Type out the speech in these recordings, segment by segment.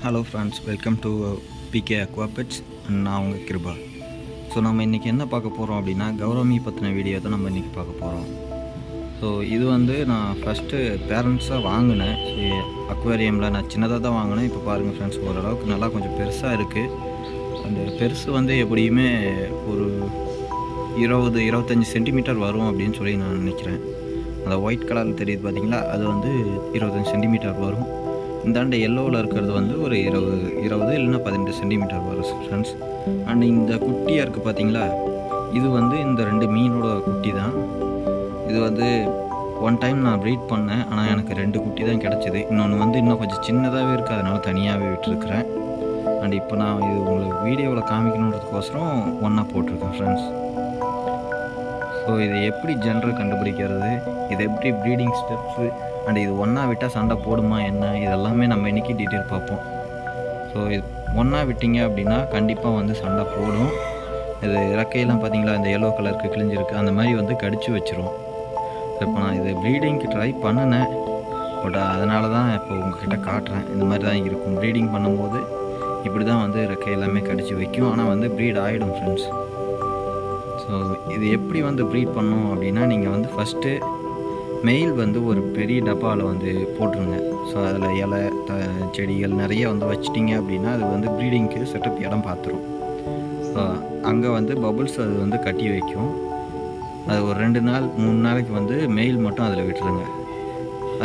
Hello friends, welcome to PK Aquapets. நான் உங்கள் Kripa. So நம்ம இன்றைக்கி என்ன பார்க்க போகிறோம் அப்படின்னா, கௌரமி பற்றின வீடியோ தான் நம்ம இன்றைக்கி பார்க்க போகிறோம். ஸோ இது வந்து நான் ஃபஸ்ட்டு பேரண்ட்ஸாக வாங்கினேன். ஸோ அக்வேரியமில் நான் சின்னதாக தான் வாங்கினேன். இப்போ பாருங்கள் ஃப்ரெண்ட்ஸ், ஓரளவுக்கு நல்லா கொஞ்சம் பெருசாக இருக்குது. அந்த பெருசு வந்து எப்படியுமே ஒரு 20-25 சென்டிமீட்டர் வரும் அப்படின்னு சொல்லி நான் நினைக்கிறேன். அந்த ஒயிட் கலரில் தெரியுது பார்த்தீங்களா, அது வந்து 25 சென்டிமீட்டர் வரும். இந்தாண்ட எல்லோவில் இருக்கிறது வந்து ஒரு 20 இல்லைன்னா 18 சென்டிமீட்டர் வரும் ஃப்ரெண்ட்ஸ். அண்ட் இந்த குட்டியாக இருக்குது பார்த்தீங்களா, இது வந்து இந்த 2 மீனோட குட்டி தான். இது வந்து ஒன் டைம் நான் ப்ரீட் பண்ணேன், ஆனால் எனக்கு 2 குட்டி தான் கிடச்சிது. இன்னொன்று வந்து இன்னும் கொஞ்சம் சின்னதாகவே இருக்குது, அதனால் தனியாகவே விட்டுருக்குறேன். அண்ட் இப்போ நான் இது உங்களுக்கு வீடியோவில் காமிக்கணுன்றதுக்கோசரம் ஒன்றா போட்டிருக்கேன் ஃப்ரெண்ட்ஸ். ஸோ இது எப்படி ஜென்ரல் கண்டுபிடிக்கிறது, இது எப்படி ப்ரீடிங் ஸ்டெப்ஸு, அண்ட் இது ஒன்றா விட்டால் சண்டை போடுமா என்ன, இதெல்லாமே நம்ம இன்றைக்கி டீட்டெயில் பார்ப்போம். ஸோ இது ஒன்றா விட்டிங்க அப்படின்னா கண்டிப்பாக வந்து சண்டை போடும். இது இறக்கையெல்லாம் பார்த்தீங்களா, இந்த எல்லோ கலருக்கு கிழிஞ்சிருக்கு, அந்த மாதிரி வந்து கடிச்சு வச்சிரும். இப்போ நான் இது ப்ரீடிங்க்கு ட்ரை பண்ணினேன், பட் அதனால தான் இப்போ உங்ககிட்ட காட்டுறேன். இந்த மாதிரி தான் இருக்கும். ப்ரீடிங் பண்ணும்போது இப்படி தான் வந்து இறக்கை எல்லாமே கடிச்சு வைக்கும், ஆனால் வந்து ப்ரீட் ஆகிடும் ஃப்ரெண்ட்ஸ். ஸோ இது எப்படி வந்து ப்ரீட் பண்ணணும் அப்படின்னா, நீங்கள் வந்து ஃபஸ்ட்டு மெயில் வந்து ஒரு பெரிய டப்பாவில் வந்து போட்டுருங்க. ஸோ அதில் இலை செடிகள் நிறைய வந்து வச்சிட்டிங்க அப்படின்னா அது வந்து ப்ரீடிங்க்கு செட்டப் இடம் பார்த்துரும். ஸோ அங்கே வந்து பபுள்ஸ் அது வந்து கட்டி வைக்கும். அது ஒரு 2 நாள் 3 நாளைக்கு வந்து மெயில் மட்டும் அதில் விட்டுருங்க.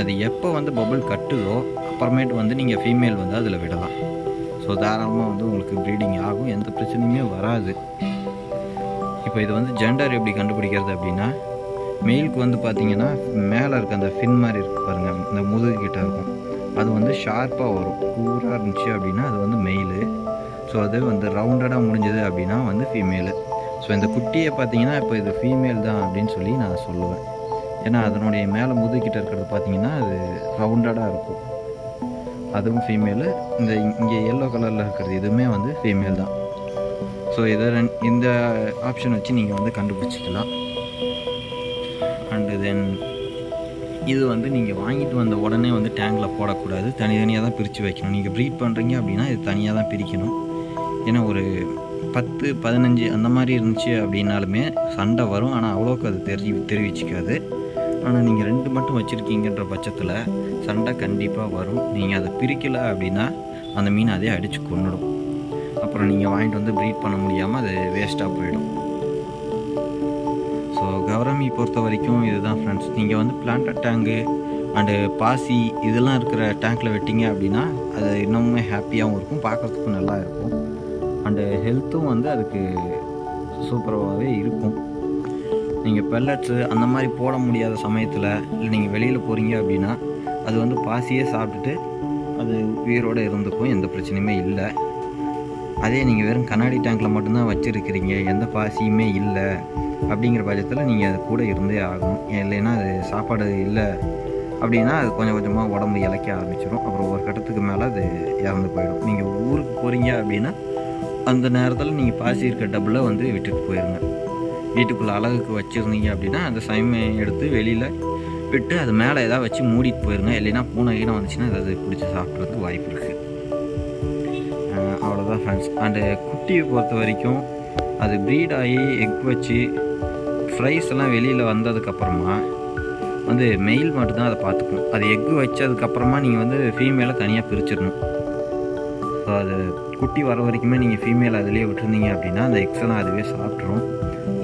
அது எப்போ வந்து பபுள் கட்டுதோ அப்புறமேட்டு வந்து நீங்கள் ஃபீமேல் வந்து அதில் விடலாம். ஸோ தாராளமாக வந்து உங்களுக்கு ப்ரீடிங் ஆகும், எந்த பிரச்சனையுமே வராது. இப்போ இது வந்து ஜெண்டர் எப்படி கண்டுபிடிக்கிறது அப்படின்னா, மெயிலுக்கு வந்து பார்த்திங்கன்னா மேலே இருக்க அந்த ஃபின் மாதிரி இருக்குது பாருங்கள், இந்த முதுகுக்கிட்ட இருக்கும், அது வந்து ஷார்ப்பாக வரும். கூராக இருந்துச்சு அப்படின்னா அது வந்து மெயிலு. ஸோ அது வந்து ரவுண்டடாக முடிஞ்சது அப்படின்னா வந்து ஃபீமேலு. ஸோ இந்த குட்டியை பார்த்திங்கன்னா இப்போ இது ஃபீமேல் தான் அப்படின்னு சொல்லி நான் சொல்லுவேன். ஏன்னா அதனுடைய மேலே முதுகுக்கிட்ட இருக்கிறது பார்த்திங்கன்னா அது ரவுண்டடாக இருக்கும், அதுவும் ஃபீமேலு. இங்கே எல்லோ கலரில் இருக்கிறது இதுவுமே வந்து ஃபீமேல் தான். ஸோ இந்த ஆப்ஷன் வச்சு நீங்கள் வந்து கண்டுபிடிச்சிக்கலாம். அண்டு தென் இது வந்து நீங்கள் வாங்கிட்டு வந்த உடனே வந்து டேங்கில் போடக்கூடாது, தனித்தனியாக தான் பிரித்து வைக்கணும். நீங்கள் ப்ரீட் பண்ணுறீங்க அப்படின்னா இது தனியாக தான் பிரிக்கணும். ஏன்னா ஒரு 10-15 அந்த மாதிரி இருந்துச்சு அப்படின்னாலுமே சண்டை வரும், ஆனால் அவ்வளோக்கு அது தெரிவிச்சிக்காது. ஆனால் நீங்கள் 2 மட்டும் வச்சுருக்கீங்கன்ற பட்சத்தில் சண்டை கண்டிப்பாக வரும். நீங்கள் அதை பிரிக்கலை அப்படின்னா அந்த மீன் அதே அடித்து கொன்னுடும். அப்புறம் நீங்கள் வாங்கிட்டு வந்து ப்ரீட் பண்ண முடியாமல் அது வேஸ்ட்டாக போயிடும். ஸோ கௌரமி பொறுத்த வரைக்கும் இதுதான் ஃப்ரெண்ட்ஸ். நீங்கள் வந்து பிளான்ட் டேங்கு அண்டு பாசி இதெல்லாம் இருக்கிற டேங்க்கில் விட்டீங்க அப்படின்னா அது இன்னமுமே ஹாப்பியாகவும் இருக்கும், பார்க்குறதுக்கும் நல்லா இருக்கும். அண்டு ஹெல்த்தும் வந்து அதுக்கு சூப்பராகவே இருக்கும். நீங்கள் பெல்லட்ஸு அந்த மாதிரி போட முடியாத சமயத்தில் இல்லை நீங்கள் வெளியில் போகிறீங்க அப்படின்னா அது வந்து பாசியே சாப்பிட்டுட்டு அது உயிரோடு இருந்துக்கும், எந்த பிரச்சனையுமே இல்லை. அதே நீங்கள் வெறும் கண்ணாடி டேங்கில் மட்டும்தான் வச்சுருக்கிறீங்க, எந்த பாசியுமே இல்லை அப்படிங்கிற பட்சத்தில் நீங்கள் அது கூட இருந்தே ஆகணும். இல்லைன்னா அது சாப்பாடு இல்லை அப்படின்னா அது கொஞ்சம் கொஞ்சமாக உடம்பு இளைக்க ஆரம்பிச்சிடும். அப்புறம் ஒரு கட்டத்துக்கு மேலே அது இறந்து போயிடும். நீங்கள் ஊருக்கு போகிறீங்க அப்படின்னா அந்த நேரத்தில் நீங்கள் பாசி இருக்க டப்பில் வந்து விட்டுட்டு போயிடுங்க. வீட்டுக்குள்ளே அழகுக்கு வச்சுருந்தீங்க அப்படின்னா அந்த சமயம் எடுத்து வெளியில் விட்டு அது மேலே எதாவது வச்சு மூடிட்டு போயிடுங்க. இல்லைன்னா பூனை கீழே வந்துச்சுன்னா அது பிடிச்சி சாப்பிட்றதுக்கு வாய்ப்பு இருக்குது. அவ்வளோதான் ஃப்ரெண்ட்ஸ். அண்டு குட்டியை பொறுத்த வரைக்கும் அது ப்ரீட் ஆகி எக் வச்சு ஃப்ரைஸ் எல்லாம் வெளியில் வந்ததுக்கப்புறமா வந்து மெயில் மட்டும்தான் அதை பார்த்துக்கும். அது எக்கு வச்சதுக்கப்புறமா நீங்கள் வந்து ஃபீமேலை தனியாக பிரிச்சிடணும். ஸோ அது குட்டி வர வரைக்குமே நீங்கள் ஃபீமேல் அதிலே விட்டுருந்தீங்க அப்படின்னா அந்த எக்ஸ் எல்லாம் அதுவே சாப்பிட்ரும்.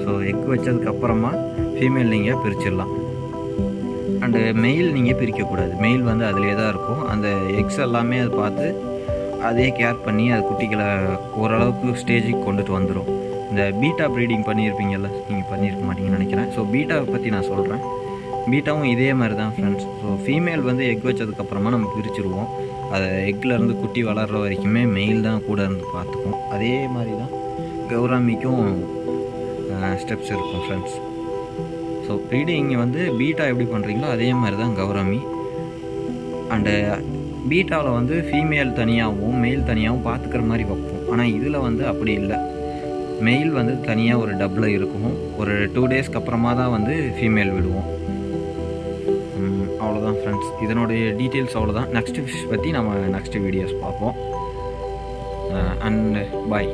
ஸோ எக் வச்சதுக்கப்புறமா ஃபீமேல் நீங்கள் பிரிச்சிடலாம். அண்டு மெயில் நீங்கள் பிரிக்கக்கூடாது, மெயில் வந்து அதிலே தான் இருக்கும். அந்த எக்ஸ் எல்லாமே அதை பார்த்து அதே கேர் பண்ணி அது குட்டிகளை ஓரளவுக்கு ஸ்டேஜுக்கு கொண்டுட்டு வந்துடும். இந்த பீட்டா ப்ரீடிங் பண்ணியிருப்பீங்கள்ல, நீங்கள் பண்ணியிருக்க மாட்டீங்கன்னு நினைக்கிறேன். ஸோ பீட்டாவை பற்றி நான் சொல்கிறேன். பீட்டாவும் இதே மாதிரி தான் ஃப்ரெண்ட்ஸ். ஸோ ஃபீமேல் வந்து எக் வச்சதுக்கப்புறமா நம்ம பிரிச்சுருவோம். அதை எக்லேருந்து குட்டி வளர்கிற வரைக்குமே மெயில் தான் கூட இருந்து பார்த்துக்கும். அதே மாதிரி தான் கௌராமிக்கும் ஸ்டெப்ஸ் இருக்கும் ஃப்ரெண்ட்ஸ். ஸோ ப்ரீடிங் வந்து பீட்டா எப்படி பண்ணுறீங்களோ அதே மாதிரி தான் கௌராமி. அண்டு பீட்டாவில் வந்து ஃபீமேல் தனியாகவும் மெயில் தனியாகவும் பார்த்துக்கிற மாதிரி வைப்போம். ஆனால் இதில் வந்து அப்படி இல்லை. மெயில் வந்து தனியாக ஒரு டப்பில் இருக்கும். ஒரு 2 டேஸ்க்கு அப்புறமா தான் வந்து ஃபீமேல் விடுவோம். அவ்வளோதான் ஃப்ரெண்ட்ஸ், இதனுடைய டீட்டெயில்ஸ் அவ்வளோதான். நெக்ஸ்ட் ஃபிஷ் பற்றி நம்ம நெக்ஸ்ட் வீடியோஸ் பார்ப்போம். அண்ட் பாய்.